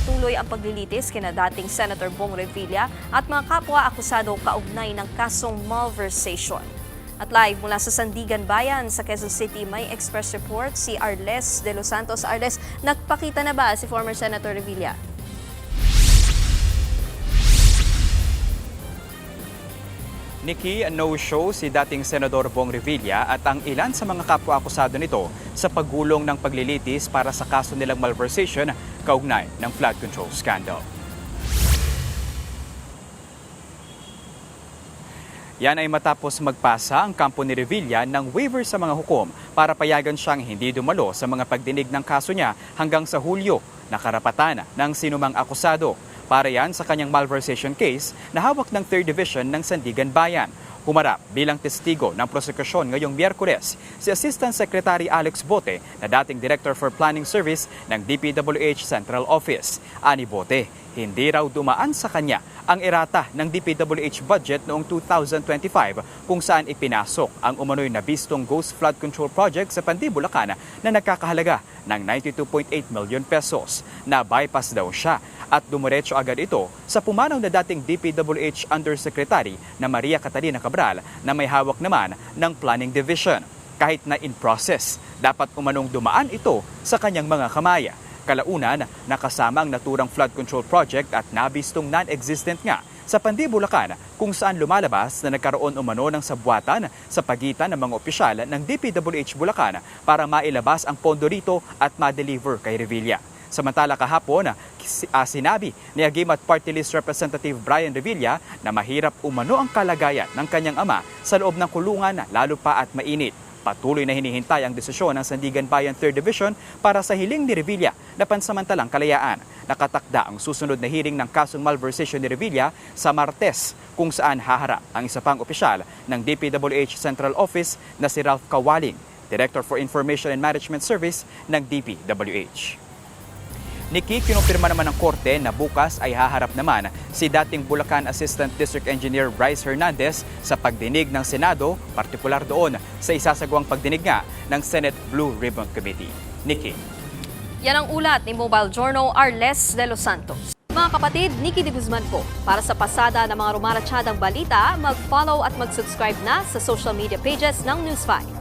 patuloy ang paglilitis kina dating Senator Bong Revilla at mga kapwa-akusado kaugnay ng kasong malversation. At live mula sa Sandigan Bayan sa Quezon City, may express report si Arles de los Santos. Arles, nagpakita na ba si former Senator Revilla? Nikki, no-show si dating Senador Bong Revilla at ang ilan sa mga kapwa-akusado nito sa paggulong ng paglilitis para sa kaso nilang malversation kaugnay ng flood control scandal. Yan ay matapos magpasa ang kampo ni Revilla ng waiver sa mga hukom para payagan siyang hindi dumalo sa mga pagdinig ng kaso niya hanggang sa Hulyo na karapatan ng sinumang akusado. Para yan sa kanyang malversation case na hawak ng 3rd Division ng Sandigan Bayan. Humarap bilang testigo ng prosekusyon ngayong Miyerkules si Assistant Secretary Alex Bote na dating Director for Planning Service ng DPWH Central Office. Ani Bote, hindi raw dumaan sa kanya ang erata ng DPWH budget noong 2025 kung saan ipinasok ang umano'y nabistong Ghost Flood Control Project sa Pandi, Bulacan na nagkakahalaga ng 92.8 million pesos. Na-bypass daw siya at dumiretso agad ito sa pumanaw na dating DPWH Undersecretary na Maria Catalina Cabral na may hawak naman ng Planning Division. Kahit na in process, dapat umanong dumaan ito sa kanyang mga kamaya. Kalaunan, nakasama ang naturang flood control project at nabistong non-existent nga sa Pandi, Bulacan kung saan lumalabas na nagkaroon umano ng sabwatan sa pagitan ng mga opisyal ng DPWH Bulacan para mailabas ang pondo rito at ma-deliver kay Revilla. Samantala kahapon, sinabi ni Agimat Party List Representative Brian Revilla na mahirap umano ang kalagayan ng kanyang ama sa loob ng kulungan lalo pa at mainit. Patuloy na hinihintay ang desisyon ng Sandigan Bayan 3rd Division para sa hiling ni Revilla na pansamantalang kalayaan. Nakatakda ang susunod na hearing ng kasong malversation ni Revilla sa Martes kung saan haharap ang isa pang opisyal ng DPWH Central Office na si Ralph Kawaling, Director for Information and Management Service ng DPWH. Nikki, kinumpirma naman ng korte na bukas ay haharap naman si dating Bulacan Assistant District Engineer Bryce Hernandez sa pagdinig ng Senado, partikular doon sa isasagawang pagdinig nga ng Senate Blue Ribbon Committee. Nikki. Yan ang ulat ni Mobile Journal Arles de los Santos. Mga kapatid, Nikki de Guzman po. Para sa pasada ng mga rumaratsyadang balita, mag-follow at mag-subscribe na sa social media pages ng News 5.